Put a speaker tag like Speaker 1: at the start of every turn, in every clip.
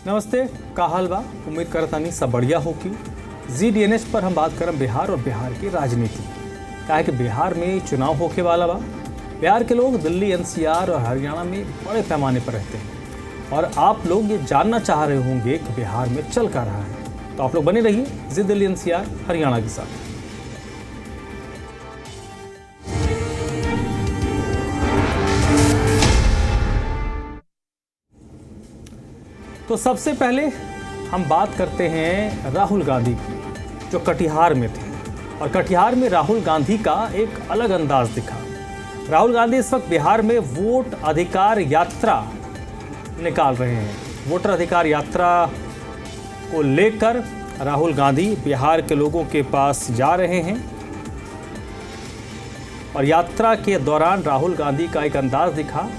Speaker 1: नमस्ते, का हाल बा? उम्मीद करतानी सब बढ़िया होगी। ZDNH पर हम बात करब बिहार और बिहार की राजनीति। काहे कि बिहार में चुनाव होके वाला बा। बिहार के लोग दिल्ली, NCR और हरियाणा में बड़े पैमाने पर रहते हैं और आप लोग ये जानना चाह रहे होंगे कि बिहार में चल क्या रहा है। तो आप लोग बने रहिए जी दिल्ली NCR हरियाणा के साथ। तो सबसे पहले हम बात करते हैं राहुल गांधी की, जो कटिहार में थे। और कटिहार में राहुल गांधी का एक अलग अंदाज दिखा। राहुल गांधी इस वक्त बिहार में वोट अधिकार यात्रा निकाल रहे हैं। वोटर अधिकार यात्रा को लेकर राहुल गांधी बिहार के लोगों के पास जा रहे हैं और यात्रा के दौरान राहुल गांधी का एक अंदाज दिखा।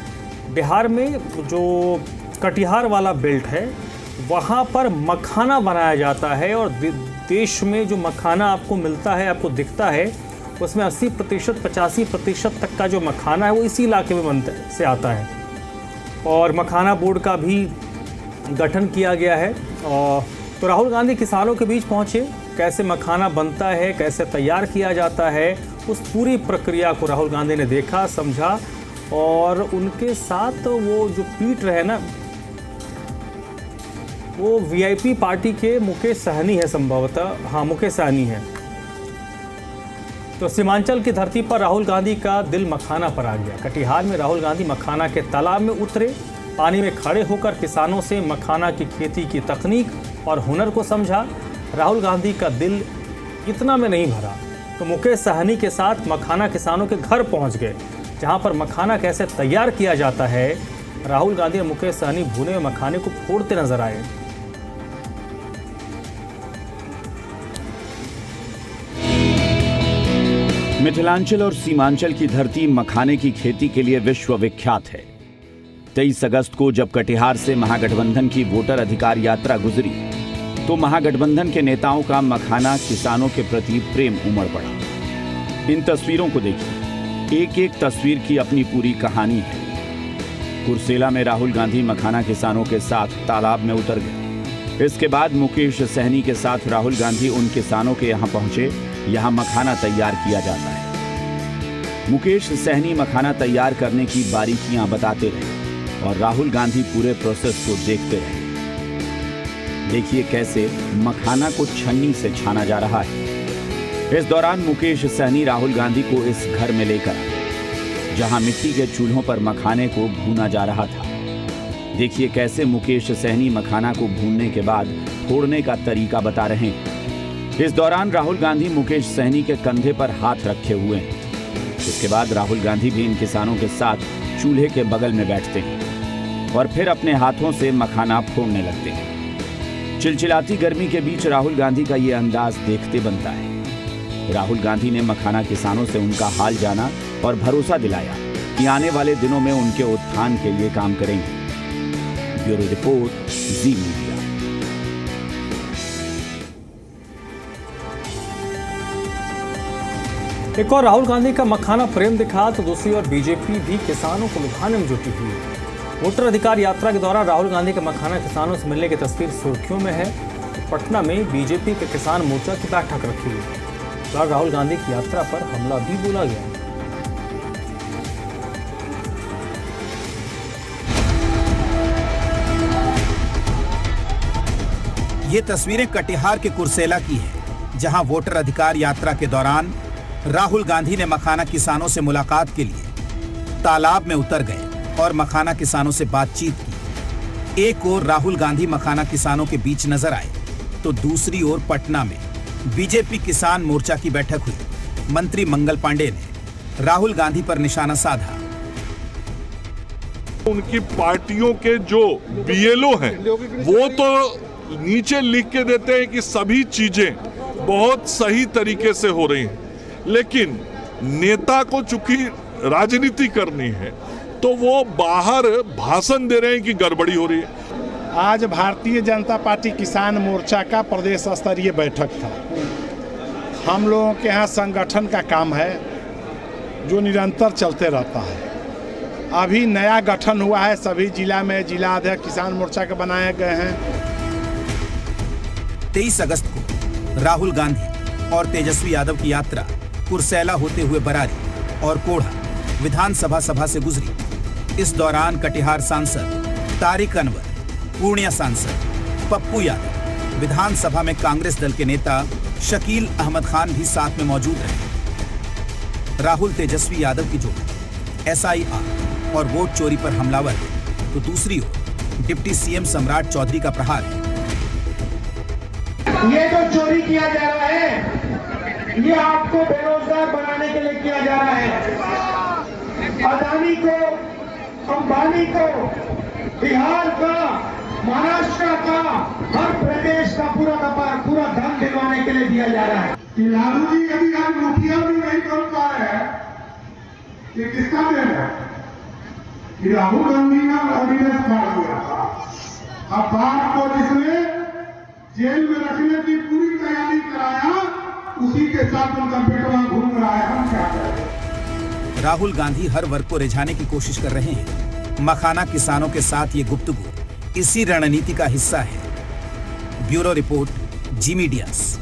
Speaker 1: बिहार में जो कटिहार वाला बेल्ट है वहाँ पर मखाना बनाया जाता है और देश में जो मखाना आपको मिलता है, आपको दिखता है, उसमें 80%, 85% तक का जो मखाना है वो इसी इलाके में से आता है। और मखाना बोर्ड का भी गठन किया गया है। और तो राहुल गांधी किसानों के बीच पहुँचे, कैसे मखाना बनता है, कैसे तैयार किया जाता है, उस पूरी प्रक्रिया को राहुल गांधी ने देखा, समझा। और उनके साथ वो जो पीट रहे ना, वो VIP पार्टी के मुकेश सहनी है संभवतः। हाँ, मुकेश सहनी है। तो सीमांचल की धरती पर राहुल गांधी का दिल मखाना पर आ गया। कटिहार में राहुल गांधी मखाना के तालाब में उतरे, पानी में खड़े होकर किसानों से मखाना की खेती की तकनीक और हुनर को समझा। राहुल गांधी का दिल इतना में नहीं भरा तो मुकेश सहनी के साथ मखाना किसानों के घर पहुंच गए, जहां पर मखाना कैसे तैयार किया जाता है। राहुल गांधी और मुकेश सहनी भुने हुए मखाने को फोड़ते नजर आए।
Speaker 2: मिथिलांचल और सीमांचल की धरती मखाने की खेती के लिए विश्व विख्यात है। 23 अगस्त को जब कटिहार से महागठबंधन की वोटर अधिकार यात्रा गुजरी तो महागठबंधन के नेताओं का मखाना किसानों के प्रति प्रेम उमड़ पड़ा। इन तस्वीरों को देखिए, एक एक तस्वीर की अपनी पूरी कहानी है। कुर्सेला में राहुल गांधी मखाना किसानों के साथ तालाब में उतर गए। इसके बाद मुकेश सहनी के साथ राहुल गांधी उन किसानों के यहाँ पहुंचे। यहाँ मखाना तैयार किया जाता है। मुकेश सहनी मखाना तैयार करने की बारीकियां बताते रहे और राहुल गांधी पूरे प्रोसेस को देखते रहे। देखिए कैसे मखाना को छन्नी से छाना जा रहा है। इस दौरान मुकेश सहनी राहुल गांधी को इस घर में लेकर आए, जहां मिट्टी के चूल्हों पर मखाने को भूना जा रहा था। देखिए कैसे मुकेश सहनी मखाना को भूनने के बाद फोड़ने का तरीका बता रहे हैं। इस दौरान राहुल गांधी मुकेश सहनी के कंधे पर हाथ रखे हुए हैं। इसके बाद राहुल गांधी भी इन किसानों के साथ चूल्हे के बगल में बैठते हैं और फिर अपने हाथों से मखाना फोड़ने लगते हैं। चिलचिलाती गर्मी के बीच राहुल गांधी का ये अंदाज देखते बनता है। राहुल गांधी ने मखाना किसानों से उनका हाल जाना और भरोसा दिलाया कि आने वाले दिनों में उनके उत्थान के लिए काम करेंगे। ब्यूरो रिपोर्ट, जी मीडिया।
Speaker 1: एक और राहुल गांधी का मखाना प्रेम दिखा तो दूसरी ओर बीजेपी भी किसानों को लुभाने में जुटी हुई है। वोटर अधिकार यात्रा के दौरान राहुल गांधी का मखाना किसानों से मिलने की तस्वीर सुर्खियों में है। तो पटना में बीजेपी के किसान मोर्चा की बैठक रखी हुई है। राहुल गांधी की यात्रा पर हमला भी बोला गया।
Speaker 3: ये तस्वीरें कटिहार के कुर्सेला की है, जहां वोटर अधिकार यात्रा के दौरान राहुल गांधी ने मखाना किसानों से मुलाकात के लिए तालाब में उतर गए और मखाना किसानों से बातचीत की। एक ओर राहुल गांधी मखाना किसानों के बीच नजर आए तो दूसरी ओर पटना में बीजेपी किसान मोर्चा की बैठक हुई। मंत्री मंगल पांडे ने राहुल गांधी पर निशाना साधा।
Speaker 4: उनकी पार्टियों के जो BLO हैं वो तो नीचे लिख के देते हैं कि सभी चीजें बहुत सही तरीके से हो रही हैं, लेकिन नेता को चूंकि राजनीति करनी है तो वो बाहर भाषण दे रहे हैं कि गड़बड़ी हो रही है।
Speaker 5: आज भारतीय जनता पार्टी किसान मोर्चा का प्रदेश स्तरीय बैठक था। हम लोगों के यहाँ संगठन का काम है जो निरंतर चलते रहता है। अभी नया गठन हुआ है, सभी जिला में जिला अध्यक्ष किसान मोर्चा के बनाए गए हैं।
Speaker 3: 23 अगस्त को राहुल गांधी और तेजस्वी यादव की यात्रा कुर्सेला होते हुए बरारी और कोढ़ा विधानसभा सभा से गुजरी। इस दौरान कटिहार सांसद तारिक अनवर, पूर्णिया सांसद पप्पू यादव, विधानसभा में कांग्रेस दल के नेता शकील अहमद खान भी साथ में मौजूद रहे। राहुल तेजस्वी यादव की जोड़ी SIR और वोट चोरी पर हमलावर है, तो दूसरी ओर डिप्टी CM सम्राट चौधरी का प्रहार है।
Speaker 6: ये जो चोरी किया जा रहा है, ये आपको बेरोजगार बनाने के लिए किया जा रहा है। अदानी को, अंबानी को, बिहार का, महाराष्ट्र का, हर प्रदेश का पूरा धन दिलवाने के लिए दिया जा रहा है।
Speaker 7: लालू जी यदि हम मुखिया भी नहीं कर पा रहे हैं, ये किसका देन है? कि राहुल गांधी का ऑर्डिनेंस मार दिया था। अब बाप को जिसने जेल में रखने की पूरी तैयारी कराया, उसी के साथ उनका बेटवा घूम रहा है। हम क्या करें?
Speaker 3: राहुल गांधी हर वर्ग को रिझाने की कोशिश कर रहे हैं। मखाना किसानों के साथ ये गुफ्तगू इसी रणनीति का हिस्सा है। ब्यूरो रिपोर्ट, जी मीडियास।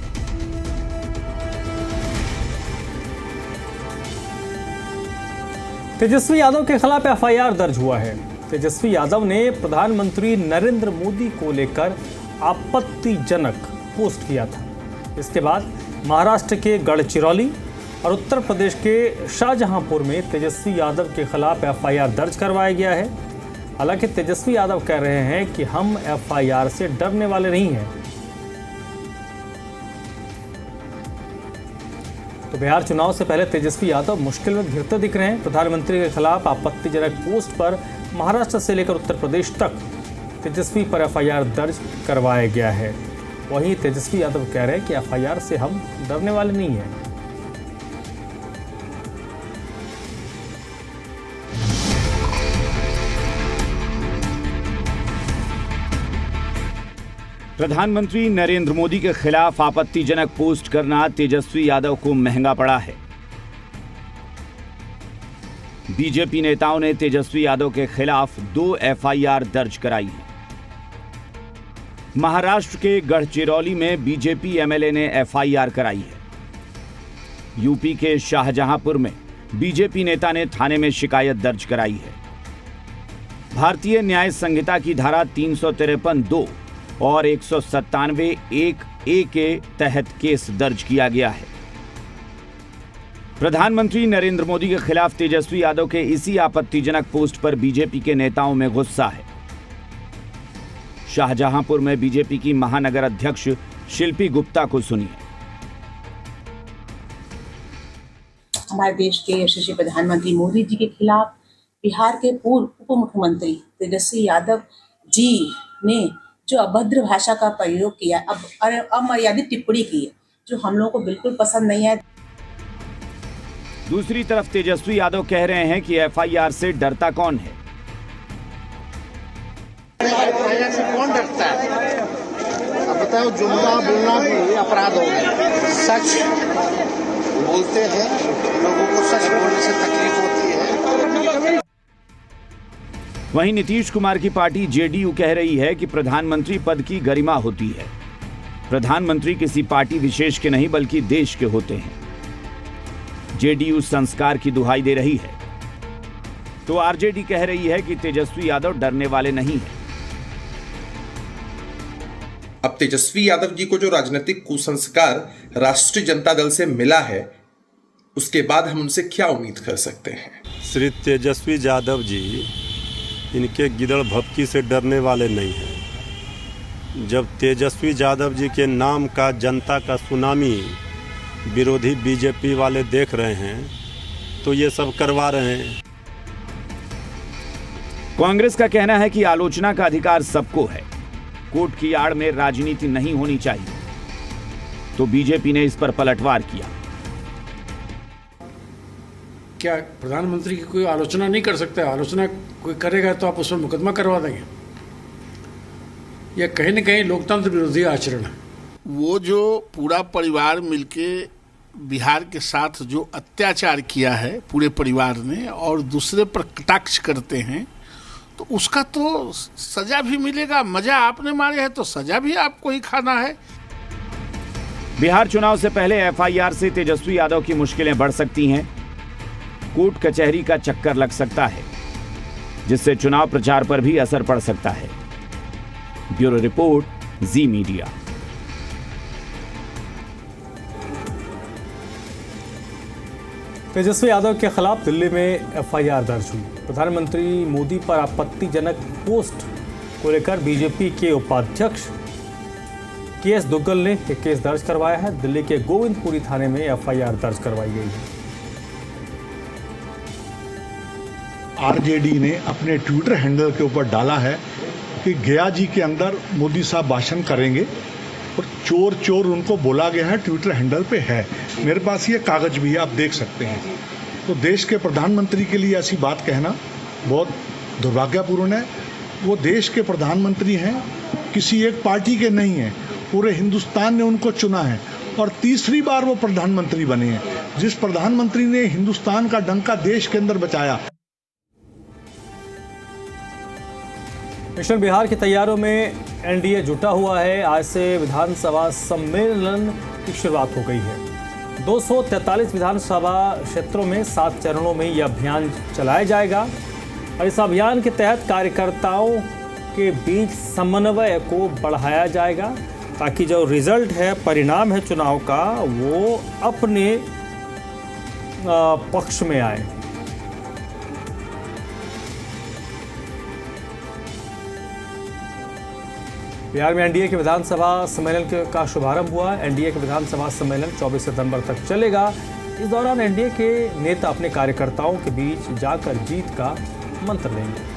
Speaker 1: तेजस्वी यादव के खिलाफ FIR दर्ज हुआ है। तेजस्वी यादव ने प्रधानमंत्री नरेंद्र मोदी को लेकर आपत्तिजनक पोस्ट किया था। इसके बाद महाराष्ट्र के गढ़चिरौली और उत्तर प्रदेश के शाहजहांपुर में तेजस्वी यादव के खिलाफ FIR दर्ज करवाया गया है। हालांकि तेजस्वी यादव कह रहे हैं कि हम FIR से डरने वाले नहीं हैं। तो बिहार चुनाव से पहले तेजस्वी यादव मुश्किल में घिरते दिख रहे हैं। प्रधानमंत्री के खिलाफ आपत्तिजनक पोस्ट पर महाराष्ट्र से लेकर उत्तर प्रदेश तक तेजस्वी पर FIR दर्ज करवाया गया है। वहीं तेजस्वी यादव कह रहे हैं कि FIR से हम डरने वाले नहीं हैं।
Speaker 2: प्रधानमंत्री नरेंद्र मोदी के खिलाफ आपत्तिजनक पोस्ट करना तेजस्वी यादव को महंगा पड़ा है। बीजेपी नेताओं ने तेजस्वी यादव के खिलाफ 2 FIR दर्ज कराई है। महाराष्ट्र के गढ़चिरौली में बीजेपी MLA ने FIR कराई है। यूपी के शाहजहांपुर में बीजेपी नेता ने थाने में शिकायत दर्ज कराई है। भारतीय न्याय संहिता की धारा 353(2) और 197(1)(a) के तहत केस दर्ज किया गया है। प्रधानमंत्री नरेंद्र मोदी के खिलाफ तेजस्वी यादव के इसी आपत्तिजनक पोस्ट पर बीजेपी के नेताओं में गुस्सा है। शाहजहांपुर में बीजेपी की महानगर अध्यक्ष शिल्पी गुप्ता को सुनिए।
Speaker 8: हमारे देश के यशस्वी प्रधानमंत्री मोदी जी के खिलाफ बिहार के पूर्व उप मुख्यमंत्री तेजस्वी यादव जी ने जो अभद्र भाषा का प्रयोग किया, अमर्यादित टिप्पणी की है, जो हम लोगों को बिल्कुल पसंद नहीं है।
Speaker 2: दूसरी तरफ तेजस्वी यादव कह रहे हैं कि FIR से डरता कौन है।
Speaker 9: FIR से कौन डरता है? अब बताओ, जुमला बोलना भी अपराध हो गया। सच बोलते हैं, लोगों को सच बोलने से तकलीफ होती है।
Speaker 2: वहीं नीतीश कुमार की पार्टी JDU कह रही है कि प्रधानमंत्री पद की गरिमा होती है। प्रधानमंत्री किसी पार्टी विशेष के नहीं बल्कि देश के होते हैं। JDU संस्कार की दुहाई दे रही है, तो RJD कह रही है कि तेजस्वी यादव डरने वाले नहीं हैं।
Speaker 10: अब तेजस्वी यादव जी को जो राजनीतिक कुसंस्कार राष्ट्रीय जनता दल से मिला है, उसके बाद हम उनसे क्या उम्मीद कर सकते हैं?
Speaker 11: श्री तेजस्वी यादव जी इनके गिदड़ भपकी से डरने वाले नहीं हैं। जब तेजस्वी यादव जी के नाम का जनता का सुनामी विरोधी बीजेपी वाले देख रहे हैं, तो ये सब करवा रहे हैं।
Speaker 2: कांग्रेस का कहना है कि आलोचना का अधिकार सबको है, कोर्ट की आड़ में राजनीति नहीं होनी चाहिए। तो बीजेपी ने इस पर पलटवार किया।
Speaker 12: क्या प्रधानमंत्री की कोई आलोचना नहीं कर सकता? आलोचना कोई करेगा तो आप उस पर मुकदमा करवा देंगे। यह कहीं न कहीं लोकतंत्र विरोधी आचरण है।
Speaker 9: वो जो पूरा परिवार मिलके
Speaker 13: बिहार के साथ जो अत्याचार किया है पूरे परिवार ने और दूसरे पर कटाक्ष करते हैं तो उसका तो सजा भी मिलेगा। मजा आपने मारे है तो सजा भी आपको ही खाना है।
Speaker 2: बिहार चुनाव से पहले एफआईआर से तेजस्वी यादव की मुश्किलें बढ़ सकती हैं। कोर्ट कचहरी का चक्कर लग सकता है, जिससे चुनाव प्रचार पर भी असर पड़ सकता है। ब्यूरो रिपोर्ट, जी मीडिया।
Speaker 1: तेजस्वी यादव के खिलाफ दिल्ली में एफआईआर दर्ज हुई। प्रधानमंत्री मोदी पर आपत्तिजनक पोस्ट को लेकर बीजेपी के उपाध्यक्ष केएस दुग्गल ने एक केस दर्ज करवाया है। दिल्ली के गोविंदपुरी थाने में एफआईआर दर्ज करवाई गई है।
Speaker 14: आरजेडी ने अपने ट्विटर हैंडल के ऊपर डाला है कि गया जी के अंदर मोदी साहब भाषण करेंगे और चोर चोर उनको बोला गया है, ट्विटर हैंडल पे है। मेरे पास ये कागज भी है, आप देख सकते हैं। तो देश के प्रधानमंत्री के लिए ऐसी बात कहना बहुत दुर्भाग्यपूर्ण है। वो देश के प्रधानमंत्री हैं, किसी एक पार्टी के नहीं हैं। पूरे हिंदुस्तान ने उनको चुना है और तीसरी बार वो प्रधानमंत्री बने हैं। जिस प्रधानमंत्री ने हिंदुस्तान का डंका देश के अंदर बचाया।
Speaker 1: मिशन बिहार की तैयारियों में एनडीए जुटा हुआ है। आज से विधानसभा सम्मेलन की शुरुआत हो गई है। 243 विधानसभा क्षेत्रों में 7 चरणों में यह अभियान चलाया जाएगा और इस अभियान के तहत कार्यकर्ताओं के बीच समन्वय को बढ़ाया जाएगा ताकि जो रिजल्ट है, परिणाम है चुनाव का, वो अपने पक्ष में आए। बिहार में एनडीए के विधानसभा सम्मेलन का शुभारंभ हुआ। एनडीए के विधानसभा सम्मेलन 24 सितंबर तक चलेगा। इस दौरान एनडीए के नेता अपने कार्यकर्ताओं के बीच जाकर जीत का मंत्र देंगे।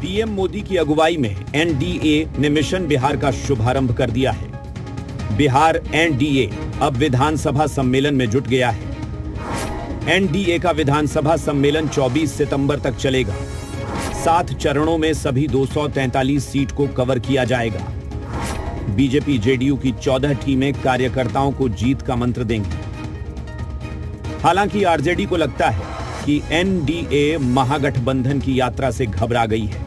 Speaker 2: पीएम मोदी की अगुवाई में एनडीए ने मिशन बिहार का शुभारंभ कर दिया है। बिहार एनडीए अब विधानसभा सम्मेलन में जुट गया है। एनडीए का विधानसभा सम्मेलन 24 सितंबर तक चलेगा। 7 चरणों में सभी 243 सीट को कवर किया जाएगा। बीजेपी जेडीयू की 14 टीमें कार्यकर्ताओं को जीत का मंत्र देंगी। हालांकि आरजेडी को लगता है कि एनडीए महागठबंधन की यात्रा से घबरा गई है,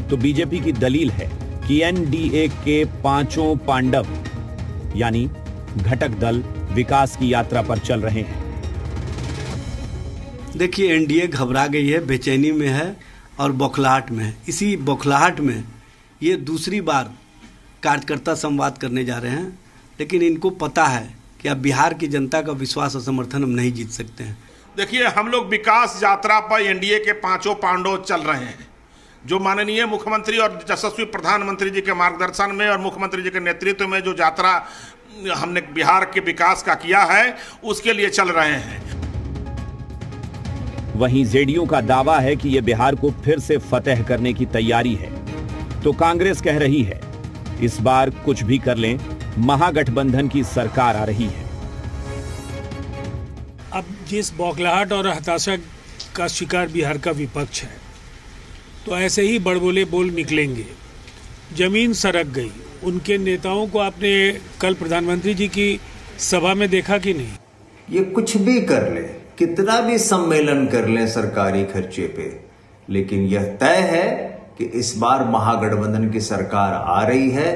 Speaker 2: तो बीजेपी की दलील है कि एनडीए के 5 पांडव यानी घटक दल विकास की यात्रा पर चल रहे हैं।
Speaker 15: देखिए, एनडीए घबरा गई है, बेचैनी में है और बौखलाहट में है। इसी बौखलाहट में ये दूसरी बार कार्यकर्ता संवाद करने जा रहे हैं, लेकिन इनको पता है कि अब बिहार की जनता का विश्वास और समर्थन हम नहीं जीत सकते हैं।
Speaker 16: देखिए, हम लोग विकास यात्रा पर एनडीए के 5 पांडव चल रहे हैं, जो माननीय मुख्यमंत्री और यशस्वी प्रधानमंत्री जी के मार्गदर्शन में और मुख्यमंत्री जी के नेतृत्व में जो यात्रा हमने बिहार के विकास का किया है, उसके लिए चल रहे हैं।
Speaker 2: वहीं जेडीयू का दावा है कि यह बिहार को फिर से फतेह करने की तैयारी है, तो कांग्रेस कह रही है इस बार कुछ भी कर लें, महागठबंधन की सरकार आ रही है।
Speaker 17: अब जिस बौखलाहट और हताशा का शिकार बिहार का विपक्ष है, तो ऐसे ही बड़बोले बोल निकलेंगे। जमीन सरक गई। उनके नेताओं को आपने कल प्रधानमंत्री जी की सभा में देखा कि नहीं?
Speaker 18: ये कुछ भी कर ले, कितना भी सम्मेलन कर लें सरकारी खर्चे पे, लेकिन यह तय है कि इस बार महागठबंधन की सरकार आ रही है।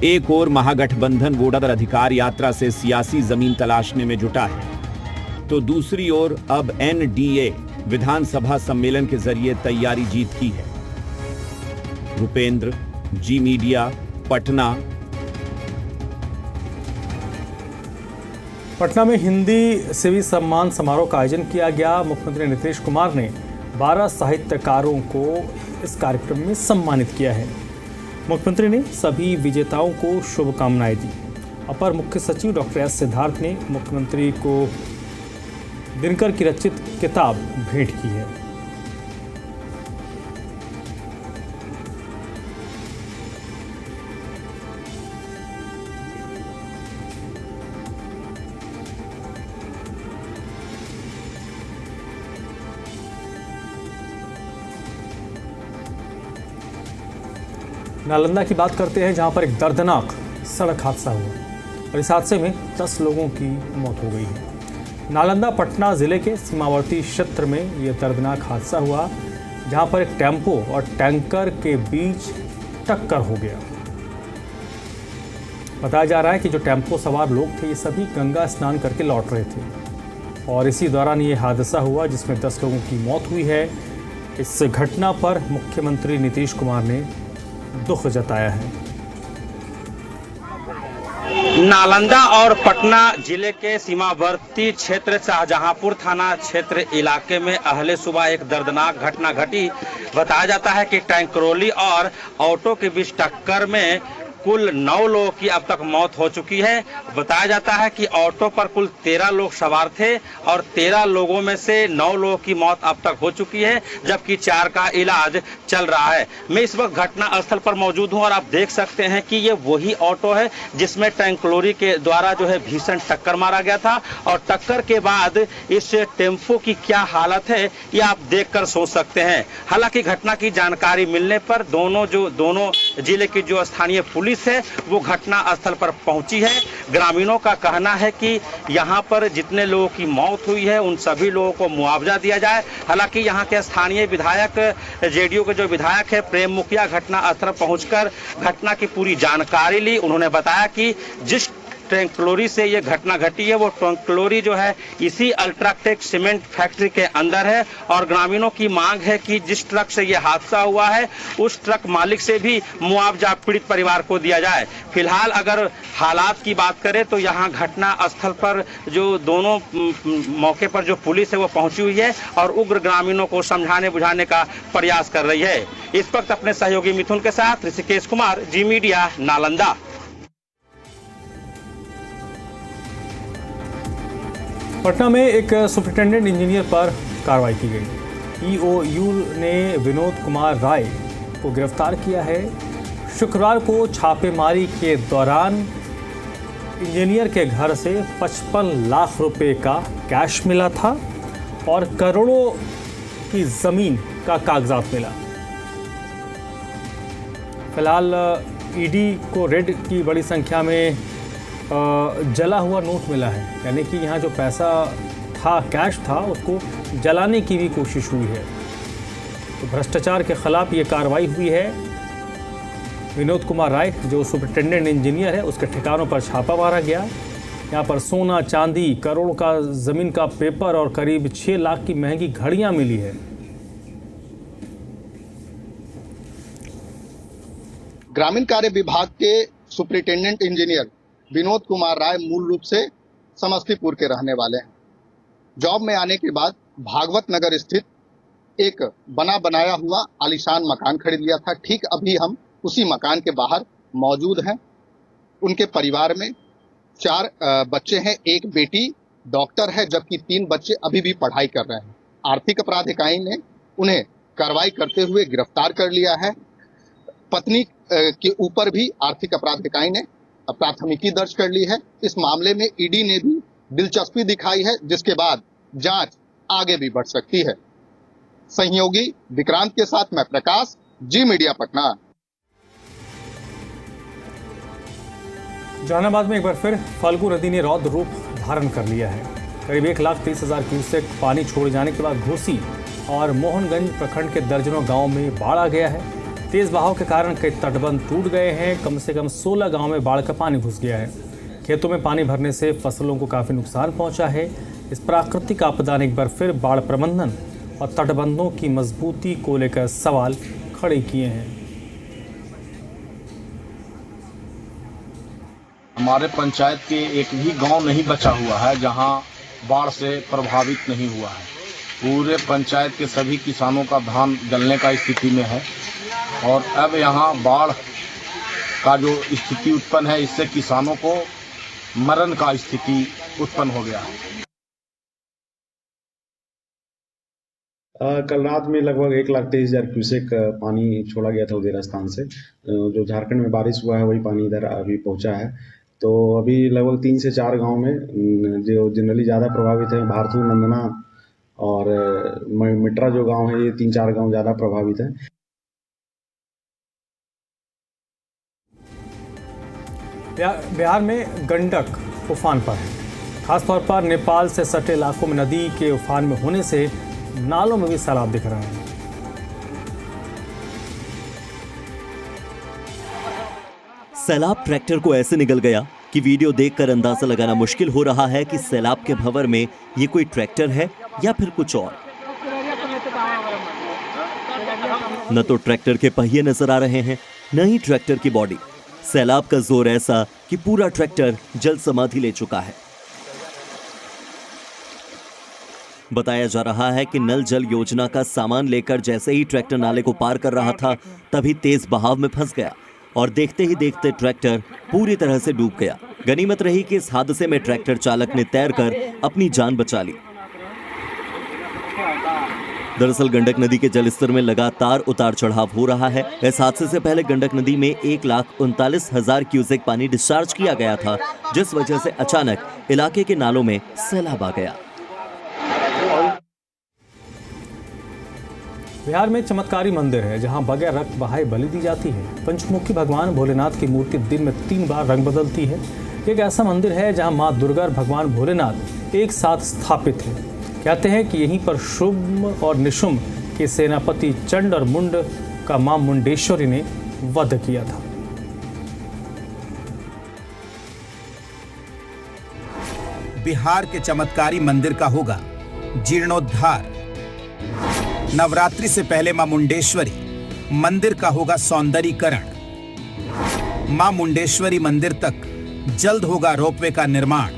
Speaker 2: एक और महागठबंधन वोटर अधिकार यात्रा से सियासी जमीन तलाशने में जुटा है, तो दूसरी ओर अब एनडीए विधानसभा सम्मेलन के जरिए तैयारी जीत की है। रुपेंद्र, जी मीडिया, पटना।
Speaker 1: पटना में हिंदी सिविल सम्मान समारोह का आयोजन किया गया। मुख्यमंत्री नीतीश कुमार ने 12 साहित्यकारों को इस कार्यक्रम में सम्मानित किया है। मुख्यमंत्री ने सभी विजेताओं को शुभकामनाएं दी। अपर मुख्य सचिव डॉक्टर एस सिद्धार्थ ने मुख्यमंत्री को दिनकर की रचित किताब भेंट की है। नालंदा की बात करते हैं, जहां पर एक दर्दनाक सड़क हादसा हुआ और इस हादसे में 10 लोगों की मौत हो गई है। नालंदा पटना जिले के सीमावर्ती क्षेत्र में यह दर्दनाक हादसा हुआ, जहां पर एक टेम्पो और टैंकर के बीच टक्कर हो गया। बताया जा रहा है कि जो टेम्पो सवार लोग थे, ये सभी गंगा स्नान करके लौट रहे थे और इसी दौरान ये हादसा हुआ जिसमें 10 लोगों की मौत हुई है। इस घटना पर मुख्यमंत्री नीतीश कुमार ने दुख जताया है।
Speaker 19: नालंदा और पटना जिले के सीमावर्ती क्षेत्र शाहजहांपुर थाना क्षेत्र इलाके में अहले सुबह एक दर्दनाक घटना घटी। बताया जाता है कि टैंकरोली और ऑटो के बीच टक्कर में कुल 9 लोगों की अब तक मौत हो चुकी है। बताया जाता है कि ऑटो पर कुल 13 लोग सवार थे और 13 लोगों में से 9 लोगों की मौत अब तक हो चुकी है, जबकि 4 का इलाज चल रहा है। मैं इस वक्त घटना स्थल पर मौजूद हूं और आप देख सकते हैं कि ये वही ऑटो है जिसमें टैंकलोरी के द्वारा जो है भीषण टक्कर मारा गया था और टक्कर के बाद इस टेम्पो की क्या हालत है ये आप देखकर सोच सकते हैं। हालांकि घटना की जानकारी मिलने पर दोनों जिले की जो स्थानीय पुलिस है वो घटना स्थल पर पहुंची है। ग्रामीणों का कहना है कि यहां पर जितने लोगों की मौत हुई है उन सभी लोगों को मुआवजा दिया जाए। हालांकि यहां के स्थानीय विधायक, जेडीयू के जो विधायक है प्रेम मुखिया, घटना स्थल पहुंचकर घटना की पूरी जानकारी ली। उन्होंने बताया कि जिस टैंकलोरी से ये घटना घटी है वो टैंकलोरी जो है इसी अल्ट्राटेक सीमेंट फैक्ट्री के अंदर है और ग्रामीणों की मांग है कि जिस ट्रक से ये हादसा हुआ है उस ट्रक मालिक से भी मुआवजा पीड़ित परिवार को दिया जाए। फिलहाल अगर हालात की बात करें तो यहाँ घटना स्थल पर जो दोनों मौके पर जो पुलिस है वो पहुंची हुई है और उग्र ग्रामीणों को समझाने बुझाने का प्रयास कर रही है। इस वक्त अपने सहयोगी मिथुन के साथ ऋषिकेश कुमार, जी मीडिया, नालंदा।
Speaker 1: पटना में एक सुपरिटेंडेंट इंजीनियर पर कार्रवाई की गई। ईओयू ने विनोद कुमार राय को गिरफ्तार किया है। शुक्रवार को छापेमारी के दौरान इंजीनियर के घर से 55 लाख रुपए का कैश मिला था और करोड़ों की ज़मीन का कागजात मिला। फिलहाल ईडी को रेड की बड़ी संख्या में जला हुआ नोट मिला है, यानी कि यहाँ जो पैसा था, कैश था, उसको जलाने की भी कोशिश हुई है। तो भ्रष्टाचार के खिलाफ ये कार्रवाई हुई है। विनोद कुमार राय जो सुपरिटेंडेंट इंजीनियर है उसके ठिकानों पर छापा मारा गया। यहाँ पर सोना, चांदी, करोड़ का ज़मीन का पेपर और करीब 6 लाख की महंगी घड़ियाँ मिली है।
Speaker 20: ग्रामीण कार्य विभाग के सुपरिटेंडेंट इंजीनियर विनोद कुमार राय मूल रूप से समस्तीपुर के रहने वाले हैं। जॉब में आने के बाद भागवत नगर स्थित एक बना बनाया हुआ आलीशान मकान खरीद लिया था। ठीक अभी हम उसी मकान के बाहर मौजूद हैं। उनके परिवार में 4 बच्चे हैं, एक बेटी डॉक्टर है, जबकि 3 बच्चे अभी भी पढ़ाई कर रहे हैं। आर्थिक अपराध इकाई ने उन्हें कार्रवाई करते हुए गिरफ्तार कर लिया है। पत्नी के ऊपर भी आर्थिक अपराध इकाई ने प्राथमिकी दर्ज कर ली है। इस मामले में ईडी ने भी दिलचस्पी दिखाई है, जिसके बाद जांच आगे भी बढ़ सकती है। सहयोगी विक्रांत के साथ मैं प्रकाश, जी मीडिया पटना।
Speaker 1: जहानाबाद में एक बार फिर फाल्गु नदी ने रौद्र रूप धारण कर लिया है। करीब 1,30,000 क्यूसेक पानी छोड़े जाने के बाद घोसी और मोहनगंज प्रखंड के दर्जनों गाँव में बाढ़ आ गया है। तेज बहाव के कारण कई तटबंध टूट गए हैं। कम से कम 16 गांव में बाढ़ का पानी घुस गया है। खेतों में पानी भरने से फसलों को काफ़ी नुकसान पहुंचा है। इस प्राकृतिक आपदा ने एक बार फिर बाढ़ प्रबंधन और तटबंधों की मजबूती को लेकर सवाल खड़े किए हैं।
Speaker 21: हमारे पंचायत के एक भी गांव नहीं बचा हुआ है जहां बाढ़ से प्रभावित नहीं हुआ है। पूरे पंचायत के सभी किसानों का धान जलने का स्थिति में है और अब यहाँ बाढ़ का जो स्थिति उत्पन्न है इससे किसानों को मरण का स्थिति उत्पन्न हो गया है।
Speaker 22: कल रात में लगभग 1,23,000 क्यूसेक पानी छोड़ा गया था उधर स्थान से। जो झारखंड में बारिश हुआ है वही पानी इधर अभी पहुंचा है। तो अभी लगभग 3 से 4 गांव में जो जनरली ज़्यादा प्रभावित है, भारतू, नंदना और मिट्रा जो गांव है, ये 3-4 गांव ज़्यादा प्रभावित है।
Speaker 1: बिहार में गंडक उफान पर है। खासतौर पर नेपाल से सटे इलाकों में नदी के उफान में होने से नालों में भी सैलाब दिख रहा है।
Speaker 4: सैलाब ट्रैक्टर को ऐसे निगल गया कि वीडियो देखकर अंदाजा लगाना मुश्किल हो रहा है कि सैलाब के भंवर में ये कोई ट्रैक्टर है या फिर कुछ और। न तो ट्रैक्टर के पहिए नजर आ रहे हैं, न ही ट्रैक्टर की बॉडी। सैलाब का जोर ऐसा कि पूरा ट्रैक्टर जल समाधि ले चुका है। बताया जा रहा है कि नल जल योजना का सामान लेकर जैसे ही ट्रैक्टर नाले को पार कर रहा था, तभी तेज बहाव में फंस गया और देखते ही देखते ट्रैक्टर पूरी तरह से डूब गया। गनीमत रही कि इस हादसे में ट्रैक्टर चालक ने तैरकर अपनी जान बचा ली। दरअसल गंडक नदी के जलस्तर में लगातार उतार चढ़ाव हो रहा है। इस हादसे से पहले गंडक नदी में 1,39,000 क्यूसेक पानी डिस्चार्ज किया गया था, जिस वजह से अचानक इलाके के नालों में सैलाब आ गया।
Speaker 1: बिहार में चमत्कारी मंदिर है जहां बगैर रक्त बहाए बलि दी जाती है। पंचमुखी भगवान भोलेनाथ की मूर्ति दिन में 3 बार रंग बदलती है। एक ऐसा मंदिर है जहां मां दुर्गा और भगवान भोलेनाथ एक साथ स्थापित हैं। कहते हैं कि यहीं पर शुंभ और निशुंभ के सेनापति चंड और मुंड का मां मुंडेश्वरी ने वध किया था।
Speaker 3: बिहार के चमत्कारी मंदिर का होगा जीर्णोद्धार। नवरात्रि से पहले मां मुंडेश्वरी मंदिर का होगा सौंदर्यीकरण। मां मुंडेश्वरी मंदिर तक जल्द होगा रोपवे का निर्माण।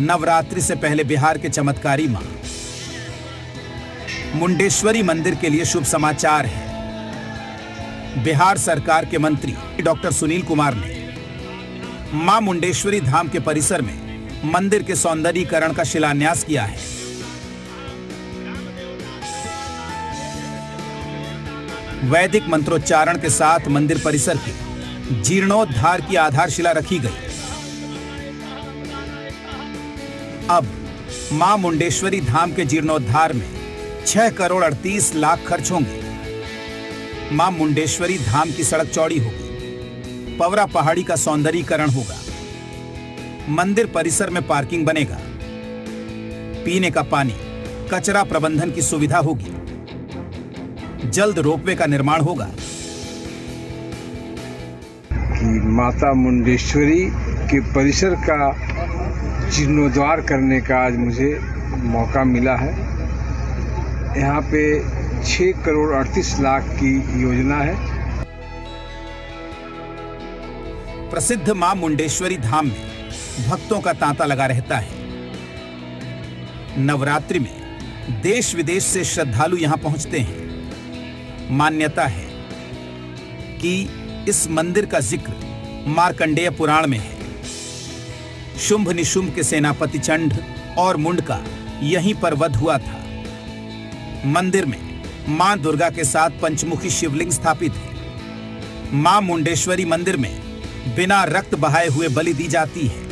Speaker 3: नवरात्रि से पहले बिहार के चमत्कारी मां मुंडेश्वरी मंदिर के लिए शुभ समाचार है। बिहार सरकार के मंत्री डॉक्टर सुनील कुमार ने मां मुंडेश्वरी धाम के परिसर में मंदिर के सौंदर्यीकरण का शिलान्यास किया है। वैदिक मंत्रोच्चारण के साथ मंदिर परिसर के जीर्णोद्धार की आधारशिला रखी गई। अब मां मुंडेश्वरी धाम के जीर्णोद्धार में 6 करोड़ 38 लाख खर्च होंगे। मां मुंडेश्वरी धाम की सड़क चौड़ी होगी। पवरा पहाड़ी का सौंदर्यीकरण होगा। मंदिर परिसर में पार्किंग बनेगा। पीने का पानी, कचरा प्रबंधन की सुविधा होगी। जल्द रोपवे का निर्माण होगा।
Speaker 5: कि माता मुंडेश्वरी के परिसर का जीर्णोद्धार करने का आज मुझे मौका मिला है। यहाँ पे 6 करोड़ 38 लाख की योजना है।
Speaker 3: प्रसिद्ध मां मुंडेश्वरी धाम में भक्तों का तांता लगा रहता है। नवरात्रि में देश विदेश से श्रद्धालु यहां पहुंचते हैं। मान्यता है कि इस मंदिर का जिक्र मार्कंडेय पुराण में है। शुंभ निशुंभ के सेनापति चंड और मुंड का यहीं पर वध हुआ था। मंदिर में मां दुर्गा के साथ पंचमुखी शिवलिंग स्थापित है। मां मुंडेश्वरी मंदिर में बिना रक्त बहाए हुए बलि दी जाती है।